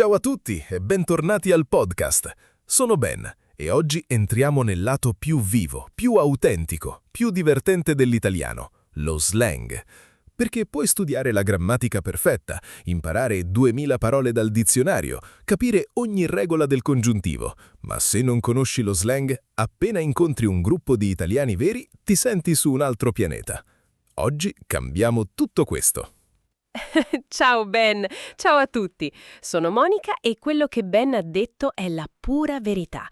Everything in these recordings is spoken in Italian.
Ciao a tutti e bentornati al podcast. Sono Ben e oggi entriamo nel lato più vivo, più autentico, più divertente dell'italiano, lo slang. Perché puoi studiare la grammatica perfetta, imparare 2000 parole dal dizionario, capire ogni regola del congiuntivo, ma se non conosci lo slang, appena incontri un gruppo di italiani veri, ti senti su un altro pianeta. Oggi cambiamo tutto questo. Ciao Ben, ciao a tutti. Sono Monica e quello che Ben ha detto è la pura verità.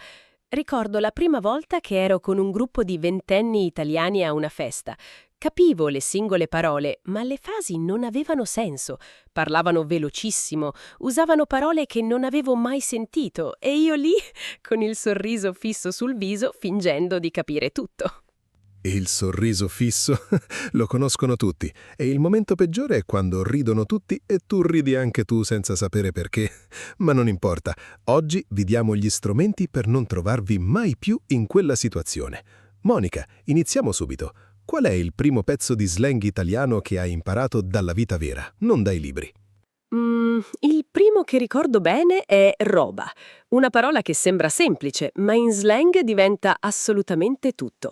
Ricordo la prima volta che ero con un gruppo di ventenni italiani a una festa. Capivo le singole parole, ma le frasi non avevano senso. Parlavano velocissimo, usavano parole che non avevo mai sentito e io lì, con il sorriso fisso sul viso, fingendo di capire tutto. E il sorriso fisso lo conoscono tutti e il momento peggiore è quando ridono tutti e tu ridi anche tu senza sapere perché. Ma non importa, oggi vi diamo gli strumenti per non trovarvi mai più in quella situazione. Monica, iniziamo subito. Qual è il primo pezzo di slang italiano che hai imparato dalla vita vera, non dai libri? Il primo che ricordo bene è roba, una parola che sembra semplice, ma in slang diventa assolutamente tutto.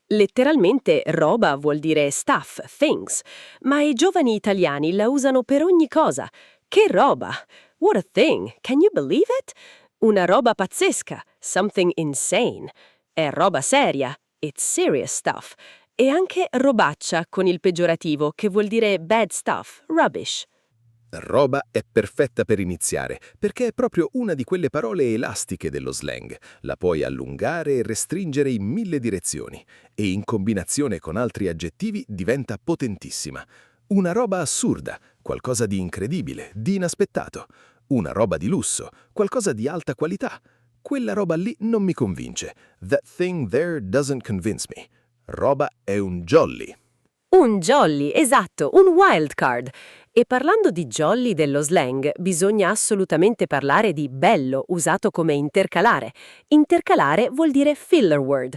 Letteralmente roba vuol dire stuff, things, ma i giovani italiani la usano per ogni cosa. Che roba! What a thing! Can you believe it? Una roba pazzesca, something insane. È roba seria, it's serious stuff. E anche robaccia con il peggiorativo, che vuol dire bad stuff, rubbish. Roba è perfetta per iniziare, perché è proprio una di quelle parole elastiche dello slang. La puoi allungare e restringere in 1000 direzioni, e in combinazione con altri aggettivi diventa potentissima. Una roba assurda, qualcosa di incredibile, di inaspettato. Una roba di lusso, qualcosa di alta qualità. Quella roba lì non mi convince. That thing there doesn't convince me. Roba è un jolly. Un jolly, esatto, un wild card. E parlando di jolly dello slang, bisogna assolutamente parlare di bello, usato come intercalare. Intercalare vuol dire filler word.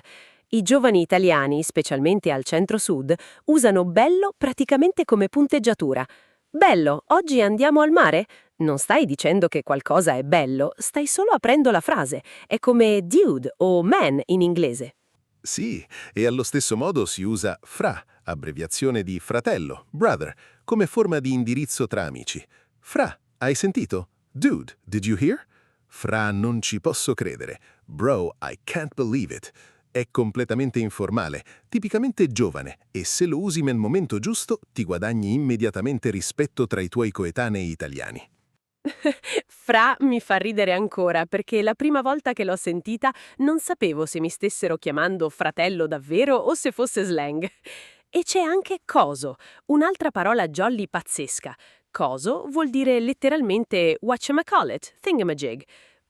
I giovani italiani, specialmente al centro-sud, usano bello praticamente come punteggiatura. Bello, oggi andiamo al mare? Non stai dicendo che qualcosa è bello, stai solo aprendo la frase. È come dude o man in inglese. Sì, e allo stesso modo si usa fra, abbreviazione di fratello, brother, come forma di indirizzo tra amici. Fra, hai sentito? Dude, did you hear? Fra, non ci posso credere. Bro, I can't believe it. È completamente informale, tipicamente giovane, e se lo usi nel momento giusto ti guadagni immediatamente rispetto tra i tuoi coetanei italiani. Fra mi fa ridere ancora perché la prima volta che l'ho sentita non sapevo se mi stessero chiamando fratello davvero o se fosse slang. E c'è anche coso, un'altra parola jolly pazzesca. Coso vuol dire letteralmente whatchamacallit, thingamajig.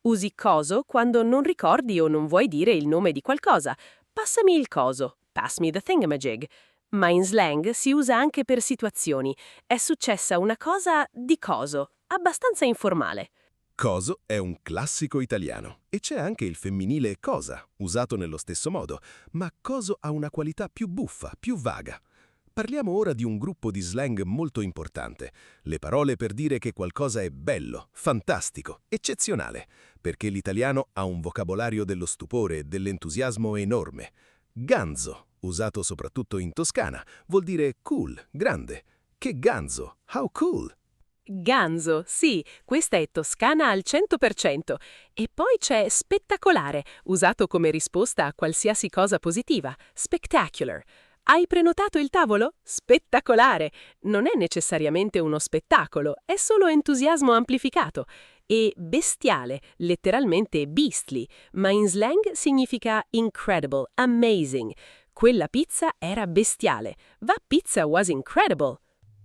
Usi coso quando non ricordi o non vuoi dire il nome di qualcosa. Passami il coso, pass me the thingamajig. Ma in slang si usa anche per situazioni. È successa una cosa di coso, abbastanza informale. Coso è un classico italiano e c'è anche il femminile cosa, usato nello stesso modo, ma coso ha una qualità più buffa, più vaga. Parliamo ora di un gruppo di slang molto importante, le parole per dire che qualcosa è bello, fantastico, eccezionale, perché l'italiano ha un vocabolario dello stupore e dell'entusiasmo enorme. Ganzo, usato soprattutto in Toscana, vuol dire cool, grande. Che ganzo, how cool! Ganzo, sì, questa è toscana al 100%. E poi c'è spettacolare, usato come risposta a qualsiasi cosa positiva, spectacular. Hai prenotato il tavolo? Spettacolare! Non è necessariamente uno spettacolo, è solo entusiasmo amplificato. E bestiale, letteralmente beastly, ma in slang significa incredible, amazing. Quella pizza era bestiale. That pizza was incredible.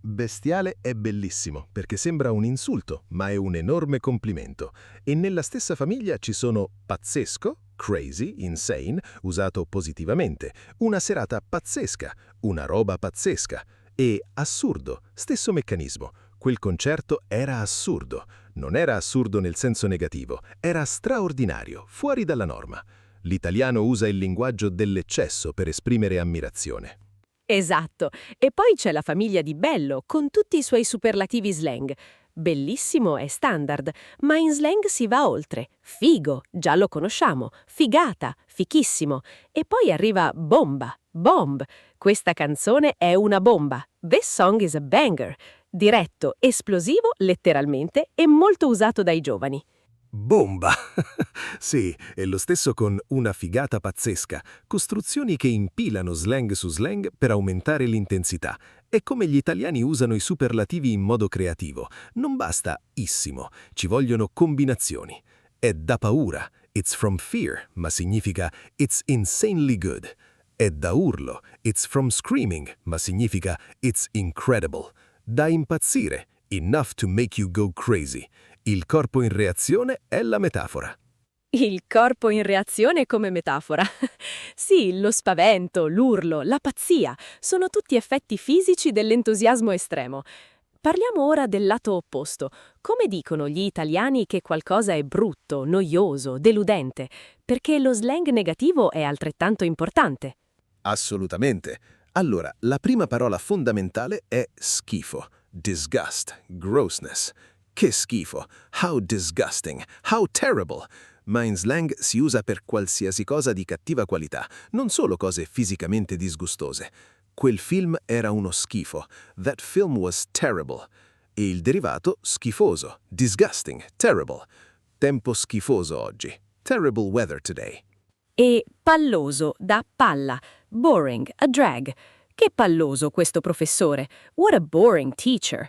Bestiale è bellissimo, perché sembra un insulto, ma è un enorme complimento. E nella stessa famiglia ci sono pazzesco, crazy, insane, usato positivamente, una serata pazzesca, una roba pazzesca, e assurdo, stesso meccanismo. Quel concerto era assurdo. Non era assurdo nel senso negativo, era straordinario, fuori dalla norma. L'italiano usa il linguaggio dell'eccesso per esprimere ammirazione. Esatto. E poi c'è la famiglia di Bello, con tutti i suoi superlativi slang. Bellissimo è standard, ma in slang si va oltre. Figo, già lo conosciamo. Figata, fichissimo. E poi arriva bomba, bomb. Questa canzone è una bomba. This song is a banger. Diretto, esplosivo, letteralmente, e molto usato dai giovani. Bomba! Sì, è lo stesso con una figata pazzesca, costruzioni che impilano slang su slang per aumentare l'intensità. È come gli italiani usano i superlativi in modo creativo. Non basta issimo, ci vogliono combinazioni. È da paura, it's from fear, ma significa it's insanely good. È da urlo, it's from screaming, ma significa it's incredible. Da impazzire, enough to make you go crazy. Il corpo in reazione è la metafora. Il corpo in reazione come metafora. Sì, lo spavento, l'urlo, la pazzia, sono tutti effetti fisici dell'entusiasmo estremo. Parliamo ora del lato opposto. Come dicono gli italiani che qualcosa è brutto, noioso, deludente? Perché lo slang negativo è altrettanto importante. Assolutamente. Allora, la prima parola fondamentale è schifo, disgust, grossness. Che schifo, how disgusting, how terrible. Ma in slang si usa per qualsiasi cosa di cattiva qualità, non solo cose fisicamente disgustose. Quel film era uno schifo. That film was terrible. E il derivato schifoso, disgusting, terrible. Tempo schifoso oggi. Terrible weather today. E palloso, da palla, boring, a drag. Che palloso questo professore. What a boring teacher.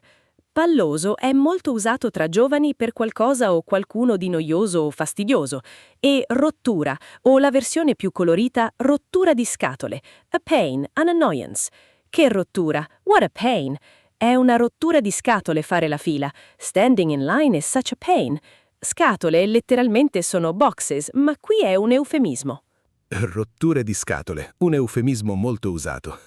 Palloso è molto usato tra giovani per qualcosa o qualcuno di noioso o fastidioso. E rottura, o la versione più colorita, rottura di scatole. A pain, an annoyance. Che rottura? What a pain. È una rottura di scatole fare la fila. Standing in line is such a pain. Scatole letteralmente sono boxes, ma qui è un eufemismo. Rotture di scatole, un eufemismo molto usato.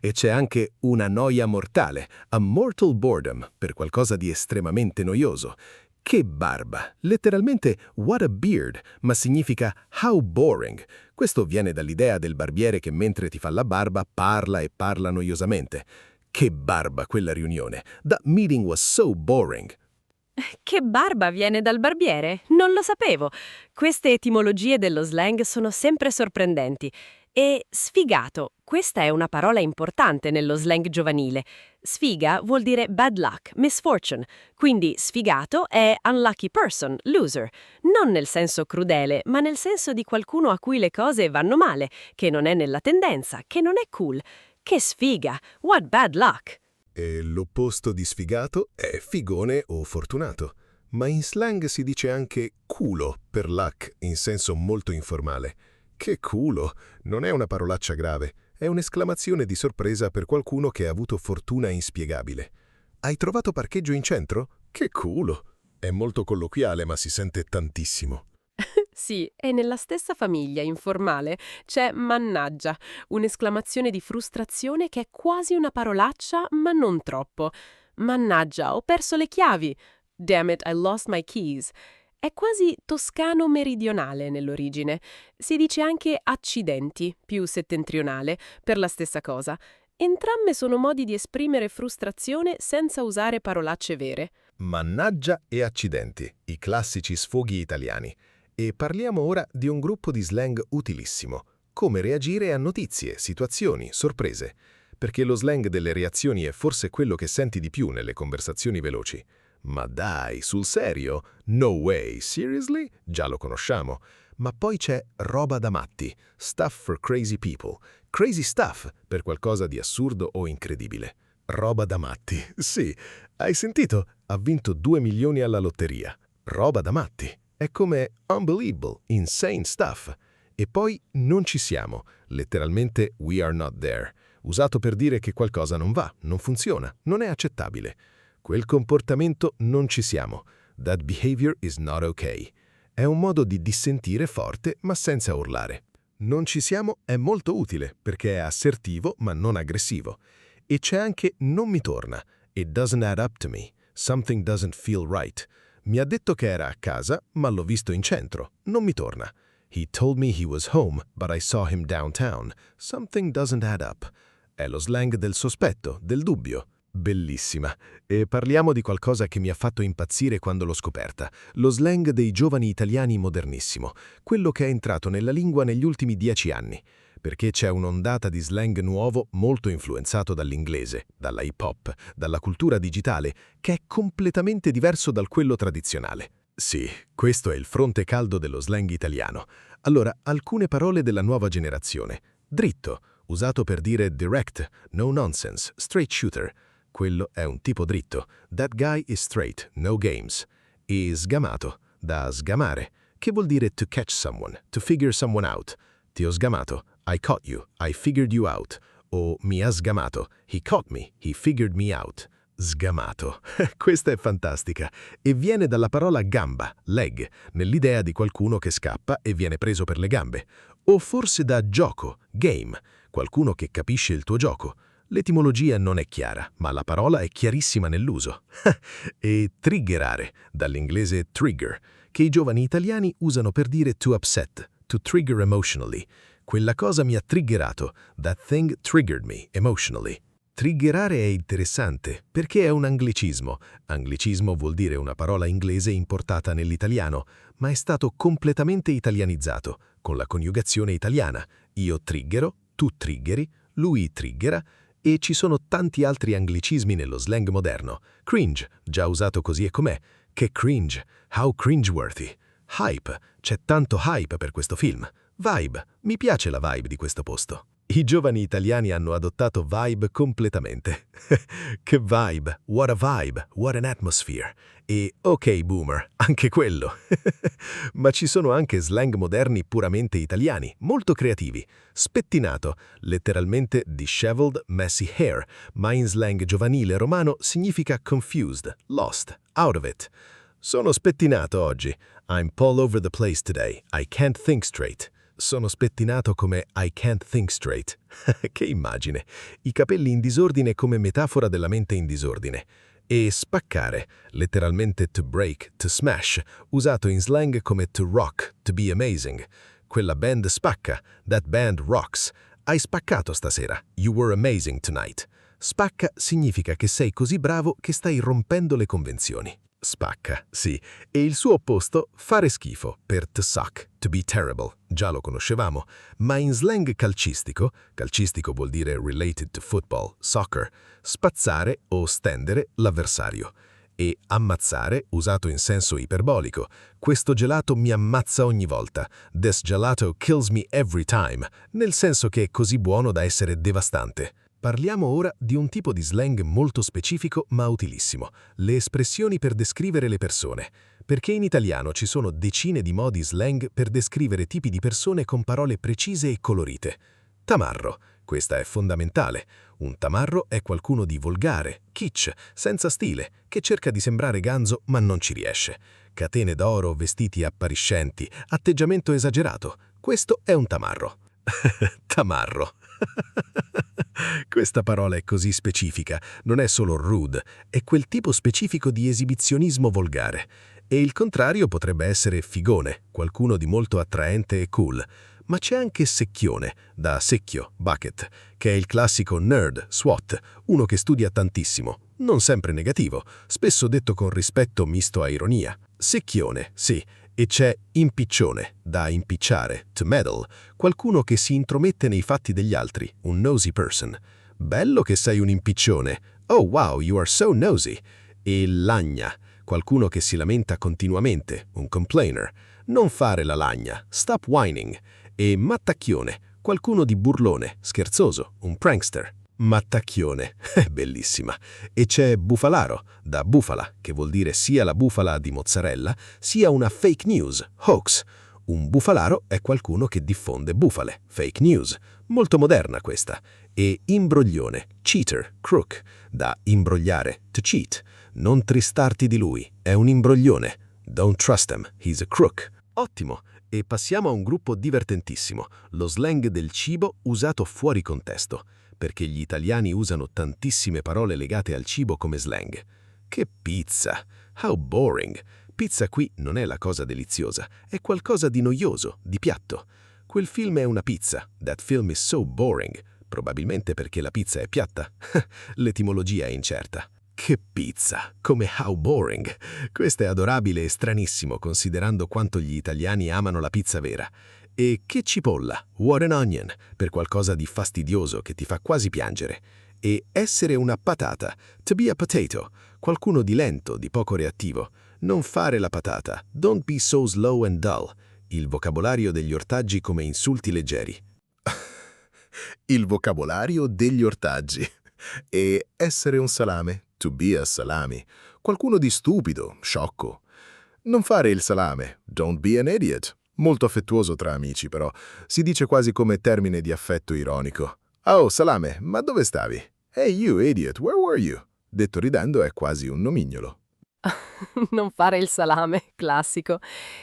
E c'è anche una noia mortale, a mortal boredom, per qualcosa di estremamente noioso. Che barba! Letteralmente what a beard, ma significa how boring. Questo viene dall'idea del barbiere che mentre ti fa la barba parla e parla noiosamente. Che barba quella riunione! That meeting was so boring. Che barba viene dal barbiere? Non lo sapevo. Queste etimologie dello slang sono sempre sorprendenti. E sfigato, questa è una parola importante nello slang giovanile. Sfiga vuol dire bad luck, misfortune, quindi sfigato è unlucky person, loser, non nel senso crudele, ma nel senso di qualcuno a cui le cose vanno male, che non è nella tendenza, che non è cool. Che sfiga, what bad luck! E l'opposto di sfigato è figone o fortunato. Ma in slang si dice anche culo per luck in senso molto informale. Che culo! Non è una parolaccia grave, è un'esclamazione di sorpresa per qualcuno che ha avuto fortuna inspiegabile. Hai trovato parcheggio in centro? Che culo! È molto colloquiale ma si sente tantissimo. Sì, e nella stessa famiglia informale c'è mannaggia, un'esclamazione di frustrazione che è quasi una parolaccia, ma non troppo. Mannaggia, ho perso le chiavi. Damn it, I lost my keys. È quasi toscano meridionale nell'origine. Si dice anche accidenti, più settentrionale, per la stessa cosa. Entrambe sono modi di esprimere frustrazione senza usare parolacce vere. Mannaggia e accidenti, i classici sfoghi italiani. E parliamo ora di un gruppo di slang utilissimo. Come reagire a notizie, situazioni, sorprese. Perché lo slang delle reazioni è forse quello che senti di più nelle conversazioni veloci. Ma dai, sul serio? No way, seriously? Già lo conosciamo. Ma poi c'è roba da matti, stuff for crazy people, crazy stuff per qualcosa di assurdo o incredibile. Roba da matti, sì. Hai sentito? Ha vinto 2 milioni alla lotteria. Roba da matti. È come unbelievable, insane stuff. E poi non ci siamo, letteralmente we are not there, usato per dire che qualcosa non va, non funziona, non è accettabile. Quel comportamento non ci siamo. That behavior is not okay. È un modo di dissentire forte ma senza urlare. Non ci siamo è molto utile perché è assertivo ma non aggressivo. E c'è anche non mi torna. It doesn't add up to me. Something doesn't feel right. Mi ha detto che era a casa, ma l'ho visto in centro. Non mi torna. He told me he was home, but I saw him downtown. Something doesn't add up. È lo slang del sospetto, del dubbio. Bellissima. E parliamo di qualcosa che mi ha fatto impazzire quando l'ho scoperta, lo slang dei giovani italiani modernissimo, quello che è entrato nella lingua negli ultimi 10 anni, perché c'è un'ondata di slang nuovo molto influenzato dall'inglese, dalla hip-hop, dalla cultura digitale, che è completamente diverso da quello tradizionale. Sì, questo è il fronte caldo dello slang italiano. Allora, alcune parole della nuova generazione. Dritto, usato per dire direct, no nonsense, straight shooter. Quello è un tipo dritto. That guy is straight, no games. E sgamato, da sgamare, che vuol dire to catch someone, to figure someone out. Ti ho sgamato, I caught you, I figured you out. O mi ha sgamato, he caught me, he figured me out. Sgamato. Questa è fantastica. E viene dalla parola gamba, leg, nell'idea di qualcuno che scappa e viene preso per le gambe. O forse da gioco, game, qualcuno che capisce il tuo gioco. L'etimologia non è chiara, ma la parola è chiarissima nell'uso. E triggerare, dall'inglese trigger, che i giovani italiani usano per dire to upset, to trigger emotionally. Quella cosa mi ha triggerato. That thing triggered me emotionally. Triggerare è interessante perché è un anglicismo. Anglicismo vuol dire una parola inglese importata nell'italiano, ma è stato completamente italianizzato, con la coniugazione italiana. Io triggero, tu triggeri, lui triggera, e ci sono tanti altri anglicismi nello slang moderno. Cringe, già usato così e com'è. Che cringe, how cringeworthy. Hype, c'è tanto hype per questo film. Vibe, mi piace la vibe di questo posto. I giovani italiani hanno adottato vibe completamente. Che vibe, what a vibe, what an atmosphere. E ok boomer, anche quello. Ma ci sono anche slang moderni puramente italiani, molto creativi. Spettinato, letteralmente disheveled, messy hair, ma in slang giovanile romano significa confused, lost, out of it. Sono spettinato oggi. I'm all over the place today. I can't think straight. Sono spettinato come I can't think straight. Che immagine! I capelli in disordine come metafora della mente in disordine. E spaccare, letteralmente to break, to smash, usato in slang come to rock, to be amazing. Quella band spacca, that band rocks. Hai spaccato stasera, you were amazing tonight. Spacca significa che sei così bravo che stai rompendo le convenzioni. Spacca, sì. E il suo opposto, fare schifo, per to suck, to be terrible, già lo conoscevamo, ma in slang calcistico vuol dire related to football, soccer, spazzare o stendere l'avversario. E ammazzare, usato in senso iperbolico. Questo gelato mi ammazza ogni volta. This gelato kills me every time, nel senso che è così buono da essere devastante. Parliamo ora di un tipo di slang molto specifico ma utilissimo, le espressioni per descrivere le persone, perché in italiano ci sono decine di modi slang per descrivere tipi di persone con parole precise e colorite. Tamarro, questa è fondamentale. Un tamarro è qualcuno di volgare, kitsch, senza stile, che cerca di sembrare ganzo ma non ci riesce. Catene d'oro, vestiti appariscenti, atteggiamento esagerato. Questo è un tamarro. Tamarro. Questa parola è così specifica, non è solo rude, è quel tipo specifico di esibizionismo volgare. E il contrario potrebbe essere figone, qualcuno di molto attraente e cool. Ma c'è anche secchione, da secchio, bucket, che è il classico nerd, SWAT, uno che studia tantissimo, non sempre negativo, spesso detto con rispetto misto a ironia. Secchione, sì. E c'è impiccione, da impicciare, to meddle, qualcuno che si intromette nei fatti degli altri, un nosy person. Bello che sei un impiccione. Oh wow, you are so nosy. E lagna, qualcuno che si lamenta continuamente, un complainer. Non fare la lagna, stop whining. E mattacchione, qualcuno di burlone, scherzoso, un prankster. Mattacchione, è bellissima. E c'è bufalaro, da bufala, che vuol dire sia la bufala di mozzarella, sia una fake news, hoax. Un bufalaro è qualcuno che diffonde bufale, fake news. Molto moderna questa. E imbroglione, cheater, crook, da imbrogliare, to cheat. Non tristarti di lui, è un imbroglione. Don't trust him, he's a crook. Ottimo. E passiamo a un gruppo divertentissimo, lo slang del cibo usato fuori contesto, perché gli italiani usano tantissime parole legate al cibo come slang. Che pizza! How boring! Pizza qui non è la cosa deliziosa, è qualcosa di noioso, di piatto. Quel film è una pizza. That film is so boring. probabilmente perché la pizza è piatta. L'etimologia è incerta. Che pizza! Come how boring! Questo è adorabile e stranissimo considerando quanto gli italiani amano la pizza vera. E che cipolla, what an onion, per qualcosa di fastidioso che ti fa quasi piangere. E essere una patata, to be a potato, qualcuno di lento, di poco reattivo. Non fare la patata, don't be so slow and dull. Il vocabolario degli ortaggi come insulti leggeri. Il vocabolario degli ortaggi. E essere un salame, to be a salami. Qualcuno di stupido, sciocco. Non fare il salame, don't be an idiot. Molto affettuoso tra amici, però. Si dice quasi come termine di affetto ironico. Oh, salame, ma dove stavi? Hey you idiot, where were you? Detto ridendo è quasi un nomignolo. Non fare il salame, classico.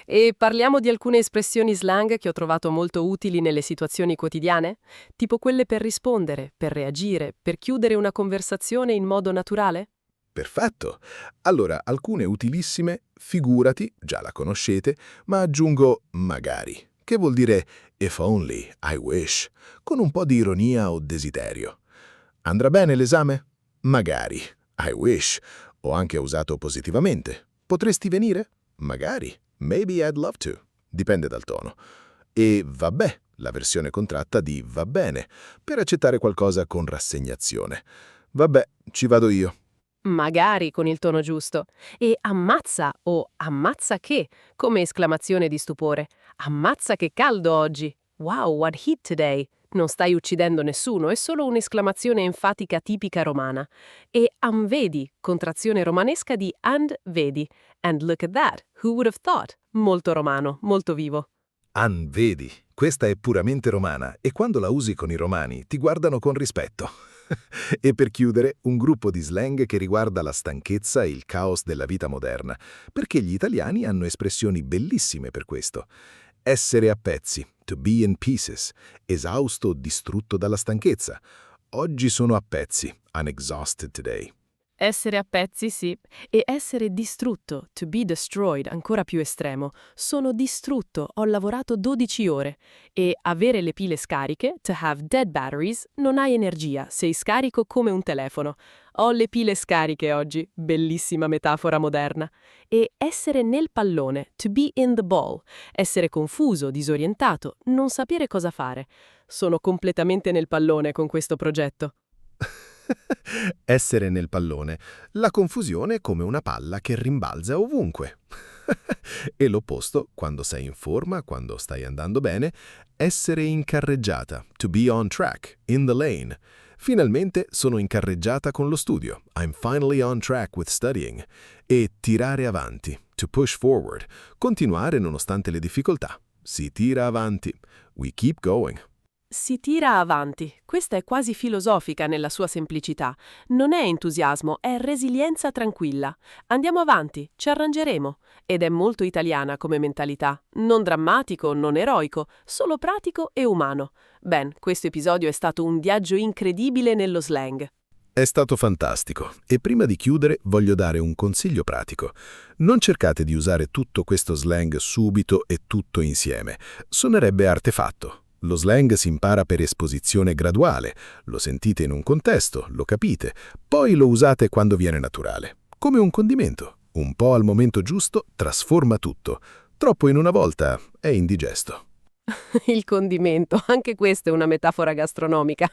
E parliamo di alcune espressioni slang che ho trovato molto utili nelle situazioni quotidiane? Tipo quelle per rispondere, per reagire, per chiudere una conversazione in modo naturale? Perfetto. Allora, alcune utilissime, figurati, già la conoscete, ma aggiungo magari, che vuol dire if only, I wish, con un po' di ironia o desiderio. Andrà bene l'esame? Magari, I wish. Ho anche usato positivamente. Potresti venire? Magari. Maybe I'd love to. Dipende dal tono. E vabbè, la versione contratta di va bene, per accettare qualcosa con rassegnazione. Vabbè, ci vado io. Magari con il tono giusto. E ammazza o ammazza che, come esclamazione di stupore. Ammazza che caldo oggi. Wow, what heat today. Non stai uccidendo nessuno, è solo un'esclamazione enfatica tipica romana. E vedi, contrazione romanesca di and vedi. And look at that, who would have thought? Molto romano, molto vivo. Vedi, questa è puramente romana e quando la usi con i romani ti guardano con rispetto. E per chiudere, un gruppo di slang che riguarda la stanchezza e il caos della vita moderna, perché gli italiani hanno espressioni bellissime per questo. Essere a pezzi, to be in pieces, esausto o distrutto dalla stanchezza. Oggi sono a pezzi, I'm exhausted today. Essere a pezzi, sì, e essere distrutto, to be destroyed, ancora più estremo. Sono distrutto, ho lavorato 12 ore. E avere le pile scariche, to have dead batteries, non hai energia, sei scarico come un telefono. Ho le pile scariche oggi, bellissima metafora moderna. E essere nel pallone, to be in the ball, essere confuso, disorientato, non sapere cosa fare. Sono completamente nel pallone con questo progetto. Essere nel pallone, la confusione è come una palla che rimbalza ovunque. E l'opposto, quando sei in forma, quando stai andando bene, essere in carreggiata, to be on track, in the lane. Finalmente sono in carreggiata con lo studio, I'm finally on track with studying. E tirare avanti, to push forward, continuare nonostante le difficoltà. Si tira avanti, we keep going. Si tira avanti. Questa è quasi filosofica nella sua semplicità. Non è entusiasmo, è resilienza tranquilla. Andiamo avanti, ci arrangeremo. Ed è molto italiana come mentalità. Non drammatico, non eroico, solo pratico e umano. Ben, questo episodio è stato un viaggio incredibile nello slang. È stato fantastico e prima di chiudere voglio dare un consiglio pratico. Non cercate di usare tutto questo slang subito e tutto insieme. Suonerebbe artefatto. Lo slang si impara per esposizione graduale, lo sentite in un contesto, lo capite, poi lo usate quando viene naturale. Come un condimento, un po' al momento giusto trasforma tutto, troppo in una volta è indigesto. Il condimento, anche questa è una metafora gastronomica.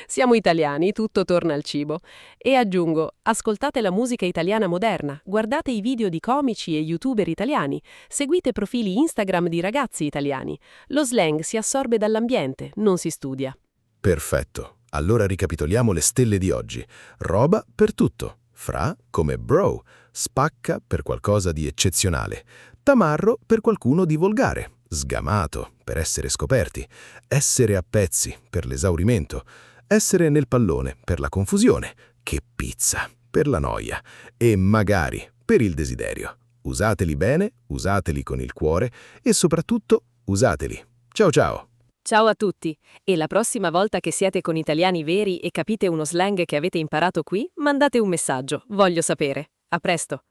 Siamo italiani, tutto torna al cibo. E aggiungo, ascoltate la musica italiana moderna, guardate i video di comici e youtuber italiani, seguite profili Instagram di ragazzi italiani. Lo slang si assorbe dall'ambiente, non si studia. Perfetto. Allora ricapitoliamo le stelle di oggi. Roba per tutto. Fra come bro. Spacca per qualcosa di eccezionale. Tamarro per qualcuno di volgare. Sgamato, per essere scoperti, essere a pezzi, per l'esaurimento, essere nel pallone, per la confusione, che pizza, per la noia, e magari, per il desiderio. Usateli bene, usateli con il cuore e soprattutto usateli. Ciao ciao! Ciao a tutti! E la prossima volta che siete con italiani veri e capite uno slang che avete imparato qui, mandate un messaggio, voglio sapere. A presto!